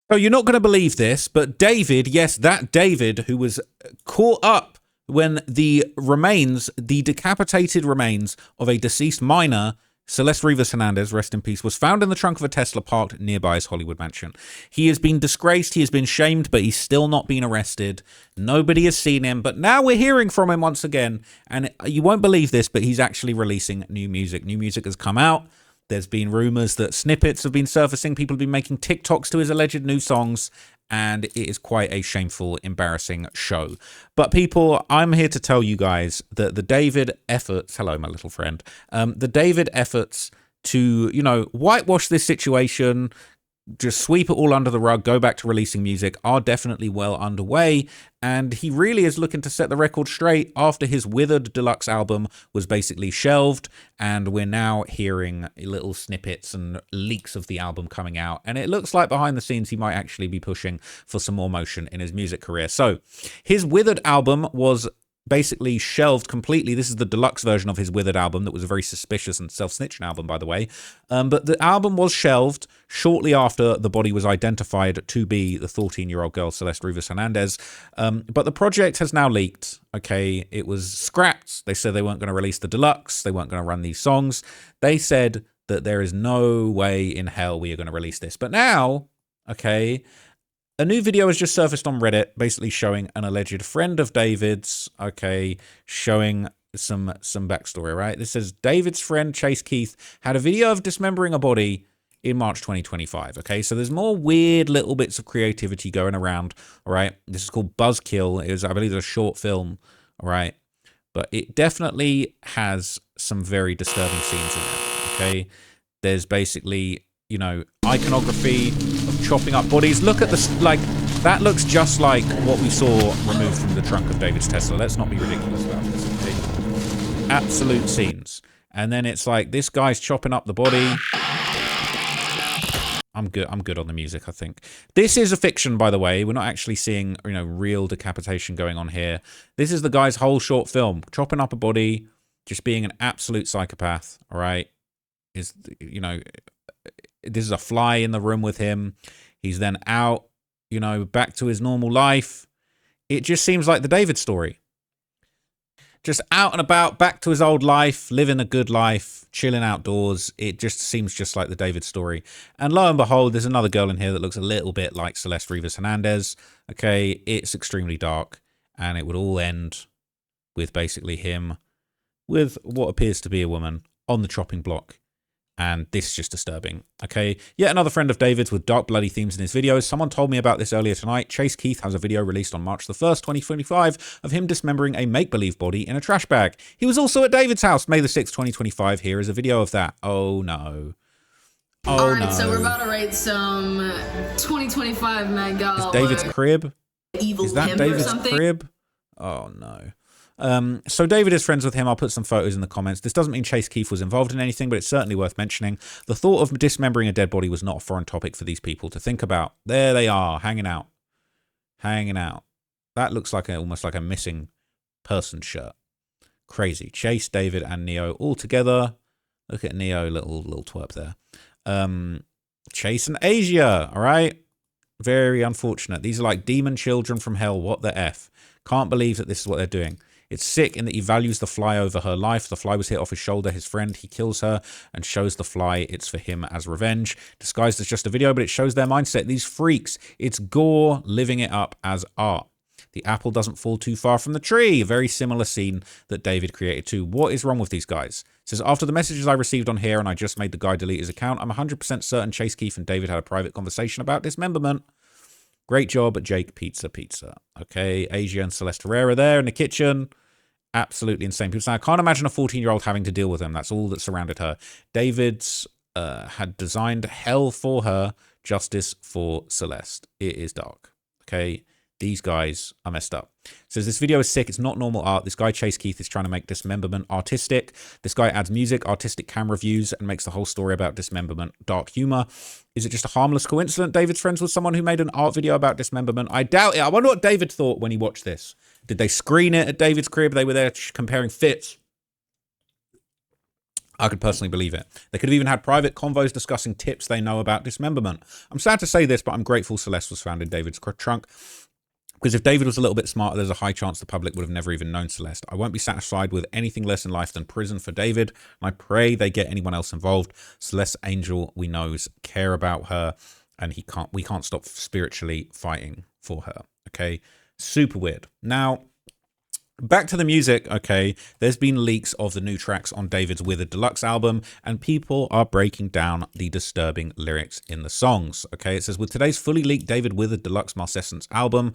So you're not going to believe this, but David, yes, that David who was caught up when the decapitated remains of a deceased minor, Celeste Rivas Hernandez, rest in peace, was found in the trunk of a Tesla parked nearby his Hollywood mansion. He has been disgraced, he has been shamed, but he's still not been arrested. Nobody has seen him, but now we're hearing from him once again, and you won't believe this, but he's actually releasing new music. New music has come out. There's been rumors that snippets have been surfacing. People have been making TikToks to his alleged new songs, and it is quite a shameful, embarrassing show. But people, I'm here to tell you guys that the David efforts, hello, my little friend, the David efforts to, whitewash this situation, just sweep it all under the rug, go back to releasing music, are definitely well underway. And he really is looking to set the record straight after his Withered deluxe album was basically shelved. And we're now hearing little snippets and leaks of the album coming out. And it looks like behind the scenes, he might actually be pushing for some more motion in his music career. So his Withered album was basically shelved completely. This is the deluxe version of his Withered album that was a very suspicious and self-snitching album, by the way. But the album was shelved shortly after the body was identified to be the 14-year-old girl, Celeste Rivas Hernandez. But the project has now leaked. Okay, it was scrapped. They said they weren't going to release the deluxe. They weren't going to run these songs. They said that there is no way in hell we are going to release this. But now, okay, a new video has just surfaced on Reddit, basically showing an alleged friend of David's, okay, showing some backstory, right? This says, David's friend, Chase Keith, had a video of dismembering a body in March 2025, okay? So there's more weird little bits of creativity going around, all right? This is called Buzzkill. It was, I believe, a short film, all right? But it definitely has some very disturbing scenes in it, okay? There's basically, iconography of chopping up bodies. Look at this, like, that looks just like what we saw removed from the trunk of David's Tesla. Let's not be ridiculous about this, okay? Absolute scenes. And then it's like, this guy's chopping up the body. I'm good on the music, I think. This is a fiction, by the way. We're not actually seeing, real decapitation going on here. This is the guy's whole short film. Chopping up a body, just being an absolute psychopath, all right? This is a fly in the room with him. He's then out, back to his normal life. It just seems like the David story. Just out and about, back to his old life, living a good life, chilling outdoors. It just seems just like the David story. And lo and behold, there's another girl in here that looks a little bit like Celeste Rivas Hernandez. Okay, it's extremely dark. And it would all end with basically him with what appears to be a woman on the chopping block. And this is just disturbing, okay? Yet another friend of David's with dark, bloody themes in his videos. Someone told me about this earlier tonight. Chase Keith has a video released on March the 1st, 2025, of him dismembering a make-believe body in a trash bag. He was also at David's house, May the 6th, 2025. Here is a video of that. Oh, no. Oh, all right, no. So we're about to rate some 2025 Met Gala. Is David's crib? Evil Is that David's crib? Oh, no. So David is friends with him. I'll put some photos in the comments. This doesn't mean Chase Keith was involved in anything, but it's certainly worth mentioning. The thought of dismembering a dead body was not a foreign topic for these people to think about. There they are, hanging out. Hanging out. That looks like almost like a missing person shirt. Crazy. Chase, David, and Neo all together. Look at Neo, little twerp there. Chase and Asia, all right? Very unfortunate. These are like demon children from hell. What the F? Can't believe that this is what they're doing. It's sick in that he values the fly over her life. The fly was hit off his shoulder. His friend, he kills her and shows the fly it's for him as revenge. Disguised as just a video, but it shows their mindset. These freaks, it's gore living it up as art. The apple doesn't fall too far from the tree. A very similar scene that David created too. What is wrong with these guys? It says, after the messages I received on here and I just made the guy delete his account, I'm 100% certain Chase Keith and David had a private conversation about dismemberment. Great job at Jake Pizza. Okay, Asia and Celeste Herrera there in the kitchen. Absolutely insane people. So I can't imagine a 14-year-old having to deal with them. That's all that surrounded her. David's had designed hell for her, justice for Celeste. It is dark. Okay, these guys are messed up. It says this video is sick. It's not normal art. This guy Chase Keith is trying to make dismemberment artistic. This guy adds music, artistic camera views, and makes the whole story about dismemberment dark humor. Is it just a harmless coincidence David's friends with someone who made an art video about dismemberment? I doubt it. I wonder what David thought when he watched this. Did they screen it at David's crib? They were there comparing fits. I could personally believe it. They could have even had private convos discussing tips they know about dismemberment. I'm sad to say this, but I'm grateful Celeste was found in David's trunk. Because if David was a little bit smarter, there's a high chance the public would have never even known Celeste. I won't be satisfied with anything less in life than prison for David. And I pray they get anyone else involved. Celeste's angel, we knows, care about her. And we can't stop spiritually fighting for her. Okay? Super weird. Now, back to the music, okay, there's been leaks of the new tracks on David's Withered Deluxe album, and people are breaking down the disturbing lyrics in the songs, okay? It says, with today's fully leaked David Withered Deluxe Marcescence album,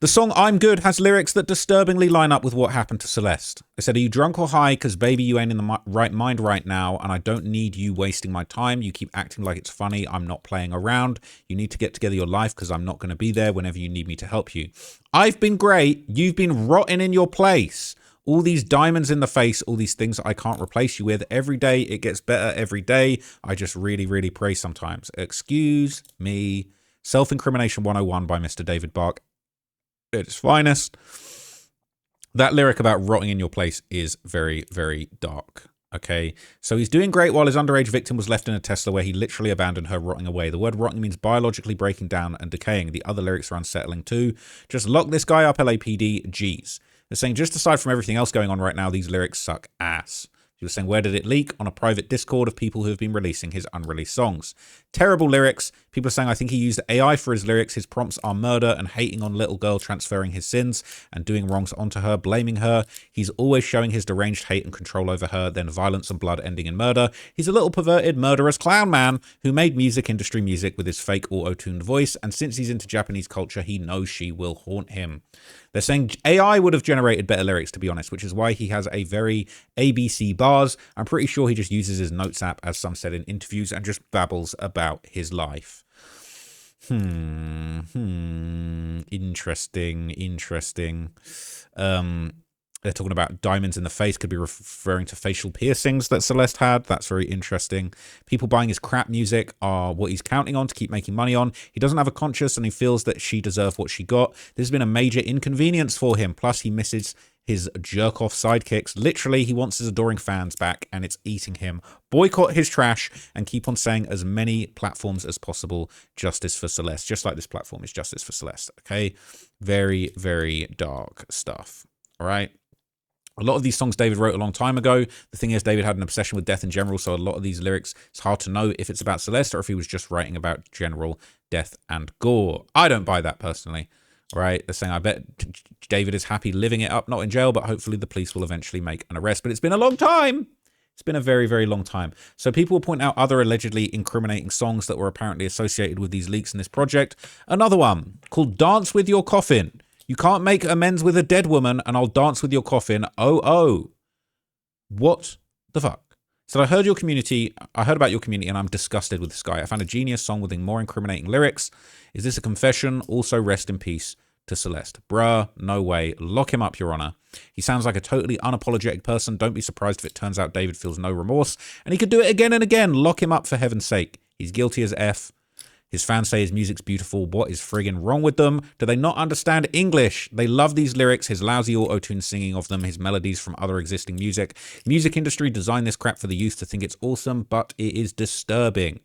the song I'm Good has lyrics that disturbingly line up with what happened to Celeste. They said, are you drunk or high? Because baby, you ain't in the right mind right now, and I don't need you wasting my time. You keep acting like it's funny. I'm not playing around. You need to get together your life because I'm not going to be there whenever you need me to help you. I've been great. You've been rotting in your place. All these diamonds in the face, all these things I can't replace you with. Every day it gets better every day. I just really, really pray sometimes. Excuse me. Self-Incrimination 101 by Mr. David Bark at its finest. That lyric about rotting in your place is very, very dark. Okay, so he's doing great while his underage victim was left in a Tesla where he literally abandoned her rotting away. The word rotting means biologically breaking down and decaying. The other lyrics are unsettling too. Just lock this guy up, LAPD. Jeez. They're saying just aside from everything else going on right now, these lyrics suck ass. He was saying, where did it leak? On a private Discord of people who have been releasing his unreleased songs. Terrible lyrics. People are saying, I think he used AI for his lyrics. His prompts are murder and hating on little girl, transferring his sins and doing wrongs onto her, blaming her. He's always showing his deranged hate and control over her, then violence and blood ending in murder. He's a little perverted, murderous clown man who made music industry music with his fake auto-tuned voice. And since he's into Japanese culture, he knows she will haunt him. They're saying AI would have generated better lyrics, to be honest, which is why he has a very ABC bars. I'm pretty sure he just uses his notes app, as some said in interviews, and just babbles about his life. Interesting. They're talking about diamonds in the face, could be referring to facial piercings that Celeste had. That's very interesting. People buying his crap music are what he's counting on to keep making money on. He doesn't have a conscience and he feels that she deserved what she got. This has been a major inconvenience for him. Plus, he misses his jerk-off sidekicks. Literally, he wants his adoring fans back and it's eating him. Boycott his trash and keep on saying as many platforms as possible, justice for Celeste. Just like this platform is justice for Celeste, okay? Very, very dark stuff, all right? A lot of these songs David wrote a long time ago. The thing is, David had an obsession with death in general, so a lot of these lyrics, it's hard to know if it's about Celeste or if he was just writing about general death and gore. I don't buy that personally. All right, they're saying, I bet David is happy living it up, not in jail, but hopefully the police will eventually make an arrest. But it's been a long time. It's been a very, very long time. So people will point out other allegedly incriminating songs that were apparently associated with these leaks in this project. Another one called Dance With Your Coffin. You can't make amends with a dead woman and I'll dance with your coffin. Oh. What the fuck? So I heard about your community and I'm disgusted with this guy. I found a genius song with more incriminating lyrics. Is this a confession? Also rest in peace to Celeste. Bruh, no way. Lock him up, Your Honor. He sounds like a totally unapologetic person. Don't be surprised if it turns out David feels no remorse. And he could do it again and again. Lock him up for heaven's sake. He's guilty as F. His fans say his music's beautiful. What is friggin' wrong with them? Do they not understand English? They love these lyrics, his lousy auto-tune singing of them, his melodies from other existing music. Music industry designed this crap for the youth to think it's awesome, but it is disturbing.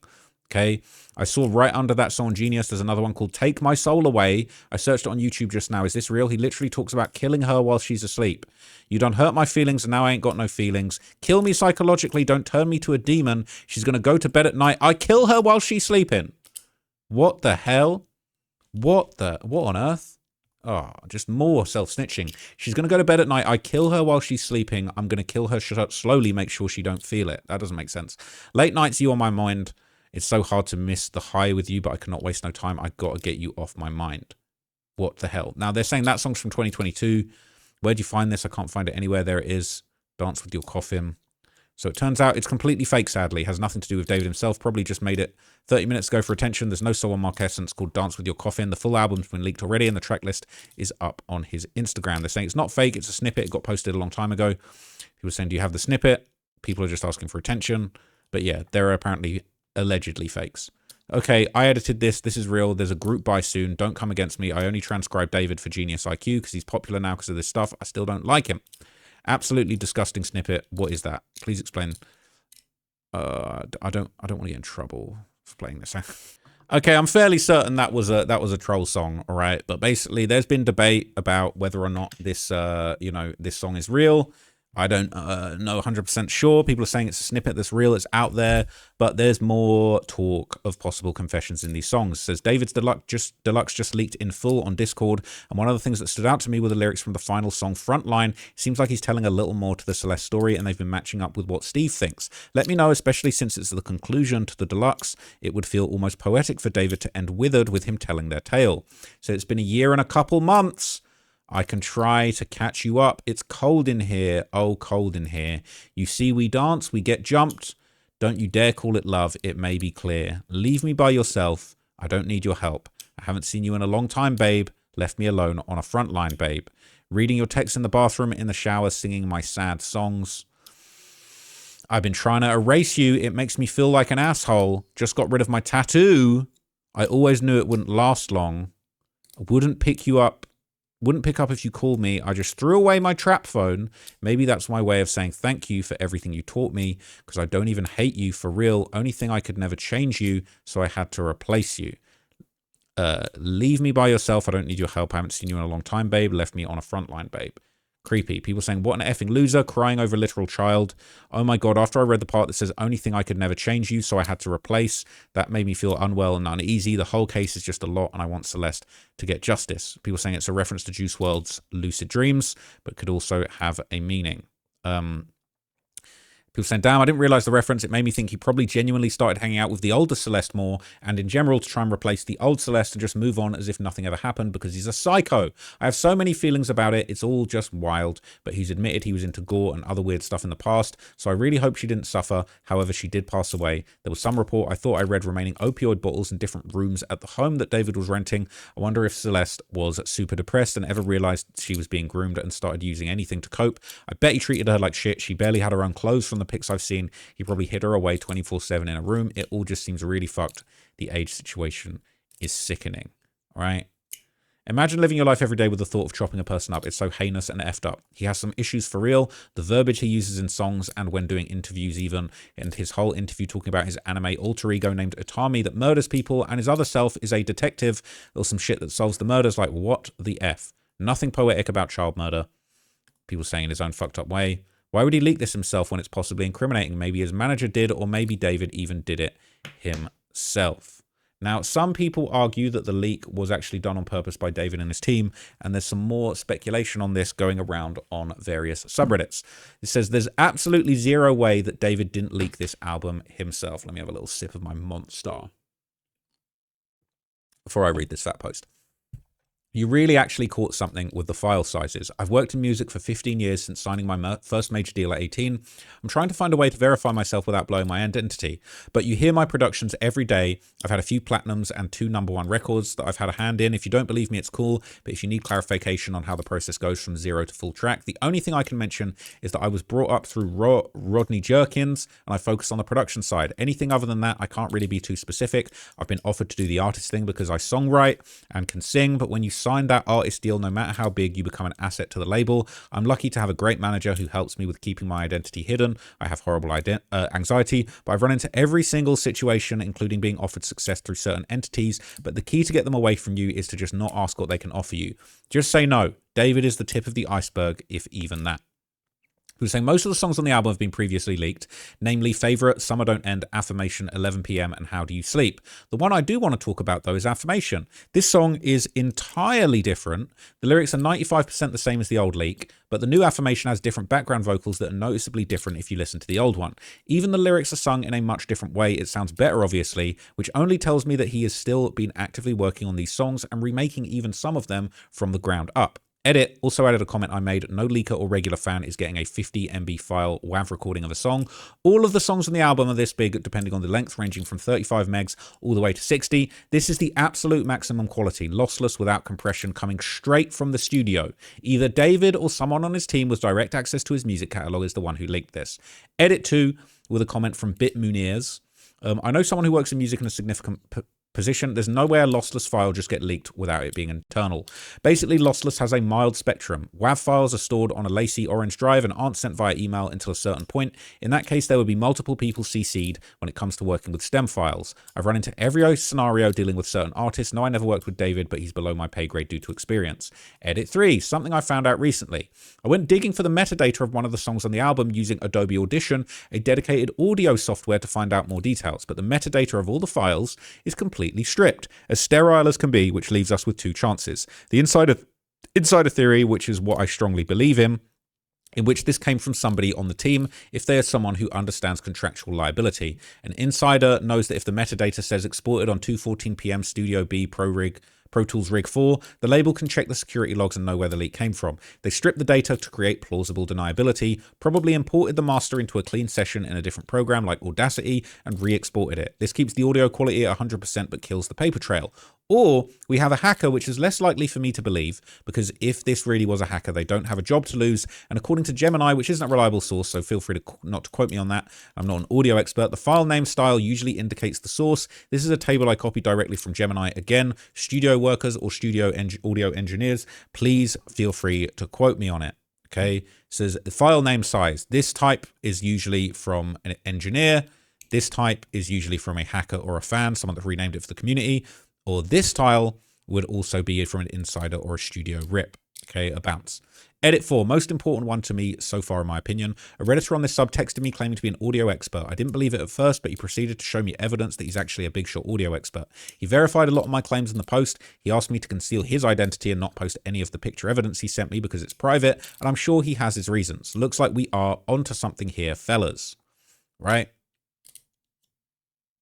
Okay, I saw right under that song Genius, there's another one called Take My Soul Away. I searched it on YouTube just now. Is this real? He literally talks about killing her while she's asleep. You done hurt my feelings and now I ain't got no feelings. Kill me psychologically, don't turn me to a demon. She's gonna go to bed at night. I kill her while she's sleeping. What the hell? What on earth? Oh, just more self-snitching. She's going to go to bed at night. I kill her while she's sleeping. I'm going to kill her slowly, make sure she don't feel it. That doesn't make sense. Late nights, you on my mind. It's so hard to miss the high with you, but I cannot waste no time. I got to get you off my mind. What the hell? Now, they're saying that song's from 2022. Where'd you find this? I can't find it anywhere. There it is. Dance With Your Coffin. So it turns out it's completely fake, sadly. It has nothing to do with David himself. Probably just made it 30 minutes ago for attention. There's no song on Marquessence called Dance With Your Coffin. The full album's been leaked already, and the track list is up on his Instagram. They're saying it's not fake. It's a snippet. It got posted a long time ago. People are saying, do you have the snippet? People are just asking for attention. But yeah, there are apparently allegedly fakes. Okay, I edited this. This is real. There's a group buy soon. Don't come against me. I only transcribed David for Genius IQ because he's popular now because of this stuff. I still don't like him. Absolutely disgusting snippet. What is that? Please explain. I don't want to get in trouble for playing this. Okay, I'm fairly certain that was a troll song, all right. But basically, there's been debate about whether or not this this song is real. I don't know 100% sure. People are saying it's a snippet that's real, it's out there, but there's more talk of possible confessions in these songs. It says David's Deluxe just leaked in full on Discord, and one of the things that stood out to me were the lyrics from the final song, Frontline. It seems like he's telling a little more to the Celeste story, and they've been matching up with what Steve thinks. Let me know, especially since it's the conclusion to the Deluxe. It would feel almost poetic for David to end withered with him telling their tale. So it's been a year and a couple months. I can try to catch you up. It's cold in here. Oh, cold in here. You see we dance, we get jumped. Don't you dare call it love. It may be clear. Leave me by yourself. I don't need your help. I haven't seen you in a long time, babe. Left me alone on a front line, babe. Reading your texts in the bathroom, in the shower, singing my sad songs. I've been trying to erase you. It makes me feel like an asshole. Just got rid of my tattoo. I always knew it wouldn't last long. I wouldn't pick up if you called me. I just threw away my trap phone. Maybe that's my way of saying thank you for everything you taught me, because I don't even hate you for real. Only thing I could never change you, so I had to replace you. Leave me by yourself. I don't need your help. I haven't seen you in a long time, babe. Left me on a front line, babe. Creepy. People saying, what an effing loser, crying over a literal child. Oh my God, after I read the part that says, only thing I could never change you, so I had to replace, that made me feel unwell and uneasy. The whole case is just a lot, and I want Celeste to get justice. People saying it's a reference to Juice WRLD's Lucid Dreams, but could also have a meaning. People saying, damn, I didn't realize the reference. It made me think he probably genuinely started hanging out with the older Celeste more, and in general to try and replace the old Celeste and just move on as if nothing ever happened because he's a psycho. I have so many feelings about it. It's all just wild, but he's admitted he was into gore and other weird stuff in the past, so I really hope she didn't suffer. However, she did pass away. There was some report I thought I read remaining opioid bottles in different rooms at the home that David was renting. I wonder if Celeste was super depressed and ever realized she was being groomed and started using anything to cope. I bet he treated her like shit. She barely had her own clothes from the pics I've seen. He probably hid her away 24/7 in a room. It all just seems really fucked. The age situation is sickening. All right. Imagine living your life every day with the thought of chopping a person up. It's so heinous and effed up. He has some issues for real. The verbiage he uses in songs and when doing interviews even, and his whole interview talking about his anime alter ego named Utami that murders people, and his other self is a detective or some shit that solves the murders. Like, what the F? Nothing poetic about child murder. People saying in his own fucked up way. Why would he leak this himself when it's possibly incriminating? Maybe his manager did, or maybe David even did it himself. Now, some people argue that the leak was actually done on purpose by David and his team, and there's some more speculation on this going around on various subreddits. It says there's absolutely zero way that David didn't leak this album himself. Let me have a little sip of my Monster before I read this fat post. You really actually caught something with the file sizes. I've worked in music for 15 years since signing my first major deal at 18. I'm trying to find a way to verify myself without blowing my identity. But you hear my productions every day. I've had a few platinums and 2 #1 records that I've had a hand in. If you don't believe me, it's cool. But if you need clarification on how the process goes from 0 to full track, the only thing I can mention is that I was brought up through Rodney Jerkins, and I focus on the production side. Anything other than that, I can't really be too specific. I've been offered to do the artist thing because I songwrite and can sing, but when you sign that artist deal, no matter how big, you become an asset to the label. I'm lucky to have a great manager who helps me with keeping my identity hidden. I have horrible anxiety, but I've run into every single situation, including being offered success through certain entities. But the key to get them away from you is to just not ask what they can offer you. Just say no. David is the tip of the iceberg, if even that. Who was saying most of the songs on the album have been previously leaked, namely Favorite, Summer Don't End, Affirmation, 11 PM, and How Do You Sleep. The one I do want to talk about, though, is Affirmation. This song is entirely different. The lyrics are 95% the same as the old leak, but the new Affirmation has different background vocals that are noticeably different if you listen to the old one. Even the lyrics are sung in a much different way. It sounds better, obviously, which only tells me that he has still been actively working on these songs and remaking even some of them from the ground up. Edit also added a comment I made. No leaker or regular fan is getting a 50 MB file WAV recording of a song. All of the songs on the album are this big, depending on the length, ranging from 35 megs all the way to 60. This is the absolute maximum quality, lossless without compression, coming straight from the studio. Either David or someone on his team with direct access to his music catalog is the one who leaked this. Edit 2 with a comment from Bit Muniers. I know someone who works in music in a significant position. There's no way a lossless file just get leaked without it being internal. Basically, lossless has a mild spectrum. WAV files are stored on a lacy orange drive and aren't sent via email until a certain point. In that case, there would be multiple people CC'd when it comes to working with stem files. I've run into every scenario dealing with certain artists. No, I never worked with David, but he's below my pay grade due to experience. Edit 3, something I found out recently. I went digging for the metadata of one of the songs on the album using Adobe Audition, a dedicated audio software, to find out more details, but the metadata of all the files is completely stripped, as sterile as can be, which leaves us with two chances. The insider theory, which is what I strongly believe in which this came from somebody on the team, if they are someone who understands contractual liability. An insider knows that if the metadata says exported on 2:14 p.m. Studio B Pro Tools Rig 4, the label can check the security logs and know where the leak came from. They stripped the data to create plausible deniability, probably imported the master into a clean session in a different program like Audacity and re-exported it. This keeps the audio quality at 100% but kills the paper trail. Or we have a hacker, which is less likely for me to believe, because if this really was a hacker, they don't have a job to lose. And according to Gemini, which isn't a reliable source, so feel free to not to quote me on that, I'm not an audio expert, the file name style usually indicates the source. This is a table I copied directly from Gemini. Again, studio workers or audio engineers, please feel free to quote me on it. Okay, it says the file name size. This type is usually from an engineer. This type is usually from a hacker or a fan, someone that renamed it for the community. Or this style would also be from an insider or a studio rip. Okay, a bounce. Edit 4, most important one to me so far in my opinion. A Redditor on this sub texted me claiming to be an audio expert. I didn't believe it at first, but he proceeded to show me evidence that he's actually a Big Shot audio expert. He verified a lot of my claims in the post. He asked me to conceal his identity and not post any of the picture evidence he sent me because it's private, and I'm sure he has his reasons. Looks like we are onto something here, fellas. Right?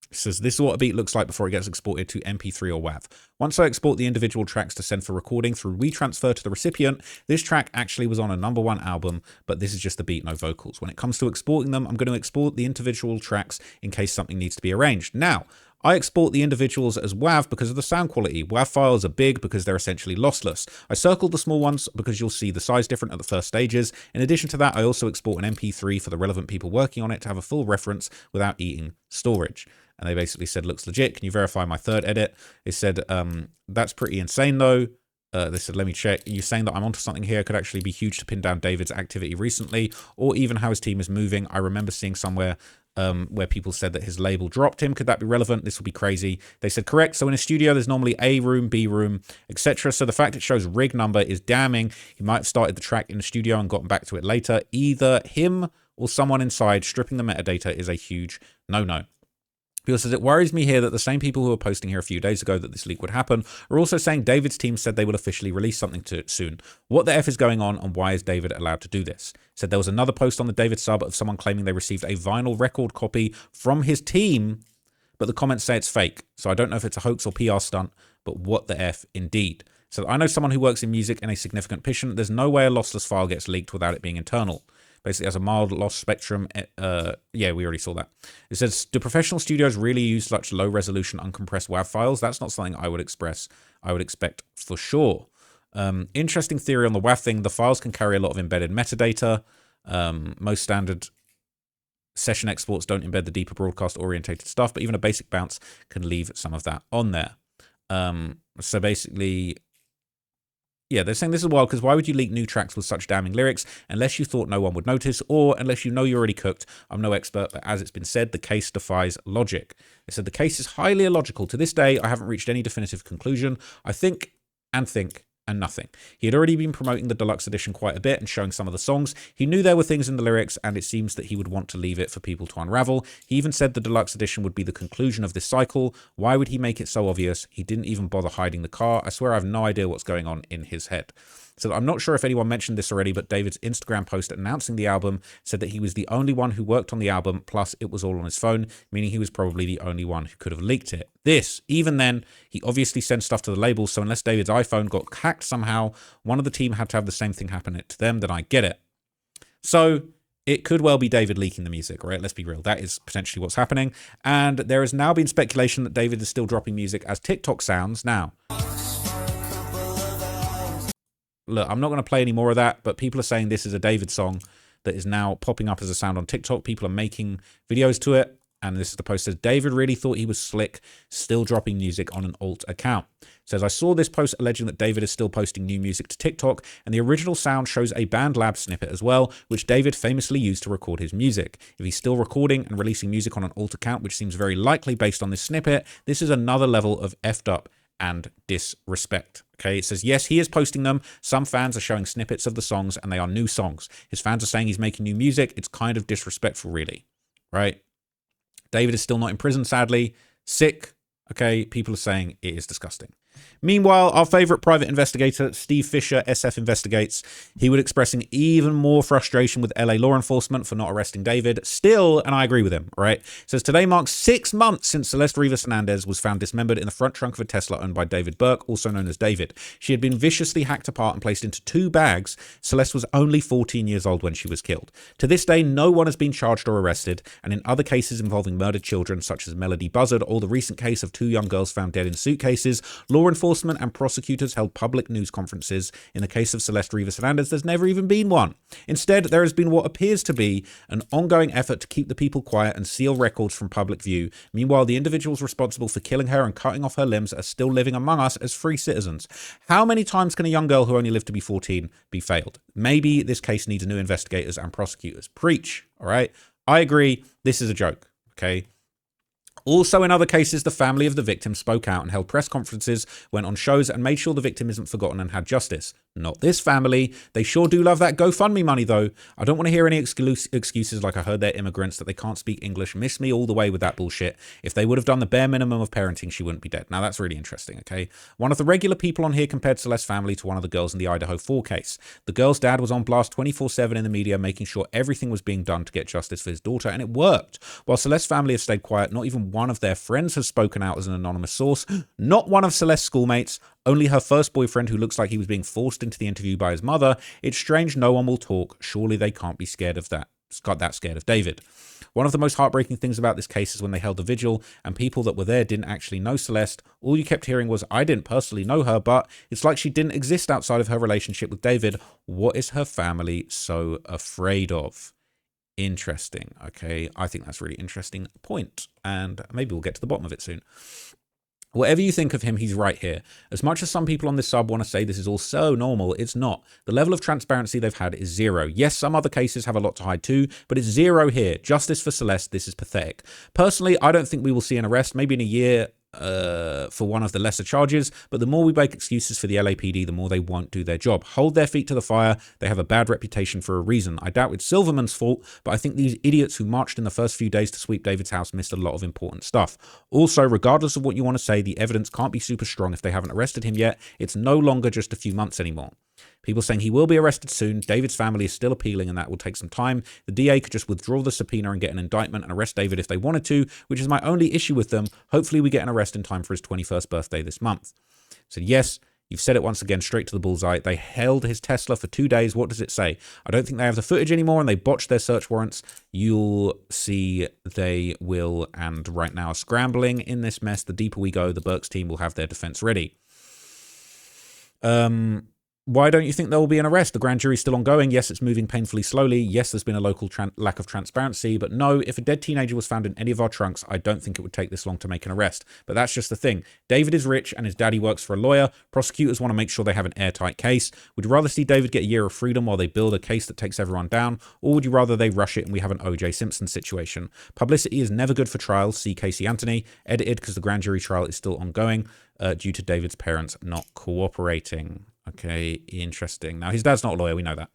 It says, this is what a beat looks like before it gets exported to MP3 or WAV. Once I export the individual tracks to send for recording through WeTransfer to the recipient, this track actually was on a #1 album, but this is just the beat, no vocals. When it comes to exporting them, I'm going to export the individual tracks in case something needs to be arranged. Now, I export the individuals as WAV because of the sound quality. WAV files are big because they're essentially lossless. I circled the small ones because you'll see the size different at the first stages. In addition to that, I also export an MP3 for the relevant people working on it to have a full reference without eating storage. And they basically said, looks legit. Can you verify my third edit? They said, that's pretty insane though. They said, let me check. You saying that I'm onto something here could actually be huge to pin down David's activity recently, or even how his team is moving. I remember seeing somewhere where people said that his label dropped him. Could that be relevant? This would be crazy. They said, correct. So in a studio, there's normally A room, B room, etc. So the fact it shows rig number is damning. He might have started the track in the studio and gotten back to it later. Either him or someone inside stripping the metadata is a huge no-no. People says, it worries me here that the same people who were posting here a few days ago that this leak would happen are also saying David's team said they will officially release something to it soon. What the F is going on, and why is David allowed to do this? Said there was another post on the David sub of someone claiming they received a vinyl record copy from his team, but the comments say it's fake. So I don't know if it's a hoax or PR stunt, but what the F indeed. So I know someone who works in music in a significant position. There's no way a lossless file gets leaked without it being internal. Basically has a mild loss spectrum. Yeah, we already saw that. It says, do professional studios really use such low resolution uncompressed WAV files? That's not something I would expect for sure. Interesting theory on the WAV thing. The files can carry a lot of embedded metadata. Most standard session exports don't embed the deeper broadcast orientated stuff, but even a basic bounce can leave some of that on there. So basically, yeah, they're saying this is wild because why would you leak new tracks with such damning lyrics unless you thought no one would notice, or unless you know you're already cooked? I'm no expert, but as it's been said, the case defies logic. They said the case is highly illogical. To this day, I haven't reached any definitive conclusion. I think and nothing. He had already been promoting the deluxe edition quite a bit and showing some of the songs. He knew there were things in the lyrics, and it seems that he would want to leave it for people to unravel. He even said the deluxe edition would be the conclusion of this cycle. Why would he make it so obvious? He didn't even bother hiding the car. I swear I have no idea what's going on in his head. So I'm not sure if anyone mentioned this already, but David's Instagram post announcing the album said that he was the only one who worked on the album, plus it was all on his phone, meaning he was probably the only one who could have leaked it. Even then, he obviously sent stuff to the label, so unless David's iPhone got hacked somehow, one of the team had to have the same thing happen to them, then I get it. So it could well be David leaking the music, right? Let's be real. That is potentially what's happening. And there has now been speculation that David is still dropping music as TikTok sounds now. Look, I'm not going to play any more of that, but people are saying this is a David song that is now popping up as a sound on TikTok. People are making videos to it. And this is the post says, David really thought he was slick, still dropping music on an alt account. It says, I saw this post alleging that David is still posting new music to TikTok, and the original sound shows a BandLab snippet as well, which David famously used to record his music. If he's still recording and releasing music on an alt account, which seems very likely based on this snippet, this is another level of effed up and disrespect. Okay, it says, yes, he is posting them. Some fans are showing snippets of the songs, and they are new songs. His fans are saying he's making new music. It's kind of disrespectful, really. Right? David is still not in prison, sadly. Sick. Okay, people are saying it is disgusting. Meanwhile, our favorite private investigator, Steve Fisher, SF Investigates, he was expressing even more frustration with LA law enforcement for not arresting David. Still, and I agree with him, right? Says, today marks 6 months since Celeste Rivas Hernandez was found dismembered in the front trunk of a Tesla owned by David Burke, also known as David. She had been viciously hacked apart and placed into 2 bags. Celeste was only 14 years old when she was killed. To this day, no one has been charged or arrested, and in other cases involving murdered children, such as Melody Buzzard, or the recent case of 2 young girls found dead in suitcases, law enforcement and prosecutors held public news conferences. In the case of Celeste Rivas Hernandez, there's never even been one. Instead, there has been what appears to be an ongoing effort to keep the people quiet and seal records from public view. Meanwhile, the individuals responsible for killing her and cutting off her limbs are still living among us as free citizens. How many times can a young girl who only lived to be 14 be failed? Maybe this case needs new investigators and prosecutors. Preach, all right? I agree. This is a joke, okay? Also, in other cases, the family of the victim spoke out and held press conferences, went on shows, and made sure the victim isn't forgotten and had justice. Not this family. They sure do love that GoFundMe money, though. I don't want to hear any excuses like I heard they're immigrants, that they can't speak English. Miss me all the way with that bullshit. If they would have done the bare minimum of parenting, she wouldn't be dead. Now, that's really interesting, okay? One of the regular people on here compared Celeste's family to one of the girls in the Idaho 4 case. The girl's dad was on blast 24/7 in the media, making sure everything was being done to get justice for his daughter, and it worked. While Celeste's family have stayed quiet, not even one of their friends has spoken out as an anonymous source. Not one of Celeste's schoolmates. Only her first boyfriend, who looks like he was being forced into the interview by his mother. It's strange no one will talk. Surely they can't be scared of that. Got that scared of David. One of the most heartbreaking things about this case is when they held the vigil and people that were there didn't actually know Celeste. All you kept hearing was, I didn't personally know her, but it's like she didn't exist outside of her relationship with David. What is her family so afraid of? Interesting. Okay, I think that's a really interesting point, and maybe we'll get to the bottom of it soon. Whatever you think of him, he's right here. As much as some people on this sub want to say this is all so normal, it's not. The level of transparency they've had is 0. Yes, some other cases have a lot to hide too, but it's 0 here. Justice for Celeste, this is pathetic. Personally, I don't think we will see an arrest, maybe in a year, for one of the lesser charges, but the more we make excuses for the LAPD, the more they won't do their job. Hold their feet to the fire. They have a bad reputation for a reason. I doubt it's Silverman's fault, but I think these idiots who marched in the first few days to sweep David's house missed a lot of important stuff. Also, regardless of what you want to say, the evidence can't be super strong if they haven't arrested him yet. It's no longer just a few months anymore. People saying he will be arrested soon. David's family is still appealing, and that will take some time. The DA could just withdraw the subpoena and get an indictment and arrest David if they wanted to, which is my only issue with them. Hopefully we get an arrest in time for his 21st birthday this month. So yes, you've said it once again, straight to the bullseye. They held his Tesla for 2 days. What does it say? I don't think they have the footage anymore, and they botched their search warrants. You'll see they will, and right now are scrambling in this mess. The deeper we go, the Burks team will have their defense ready. Why don't you think there will be an arrest? The grand jury's still ongoing. Yes, it's moving painfully slowly. Yes, there's been a local lack of transparency. But no, if a dead teenager was found in any of our trunks, I don't think it would take this long to make an arrest. But that's just the thing. David is rich and his daddy works for a lawyer. Prosecutors want to make sure they have an airtight case. Would you rather see David get a year of freedom while they build a case that takes everyone down? Or would you rather they rush it and we have an O.J. Simpson situation? Publicity is never good for trials. See Casey Anthony. Edited because the grand jury trial is still ongoing due to David's parents not cooperating. Okay, interesting. Now, his dad's not a lawyer. We know that.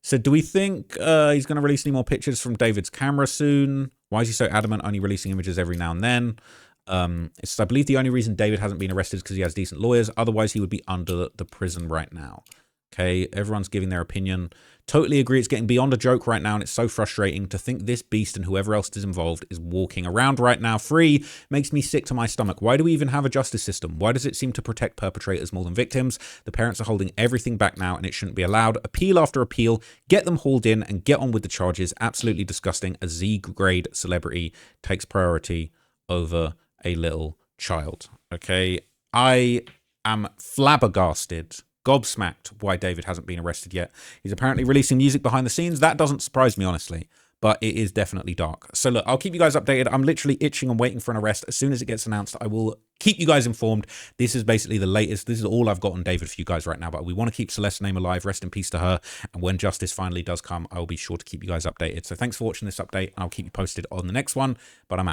So do we think he's going to release any more pictures from David's camera soon? Why is he so adamant only releasing images every now and then? It's, I believe the only reason David hasn't been arrested is because he has decent lawyers. Otherwise, he would be under the prison right now. Okay, everyone's giving their opinion. Totally agree. It's getting beyond a joke right now, and it's so frustrating to think this beast and whoever else is involved is walking around right now free. Makes me sick to my stomach. Why do we even have a justice system? Why does it seem to protect perpetrators more than victims? The parents are holding everything back now, and it shouldn't be allowed. Appeal after appeal. Get them hauled in and get on with the charges. Absolutely disgusting. A Z-grade celebrity takes priority over a little child. Okay, I am flabbergasted, gobsmacked why David hasn't been arrested yet. He's apparently releasing music behind the scenes. That doesn't surprise me, honestly. but it is definitely dark. So look, I'll keep you guys updated. I'm literally itching and waiting for an arrest. As soon as it gets announced, I will keep you guys informed. This is basically the latest. This is all I've got on David for you guys right now, but we want to keep Celeste's name alive. Rest in peace to her. And when justice finally does come, I will be sure to keep you guys updated. So thanks for watching this update. I'll keep you posted on the next one, but I'm out.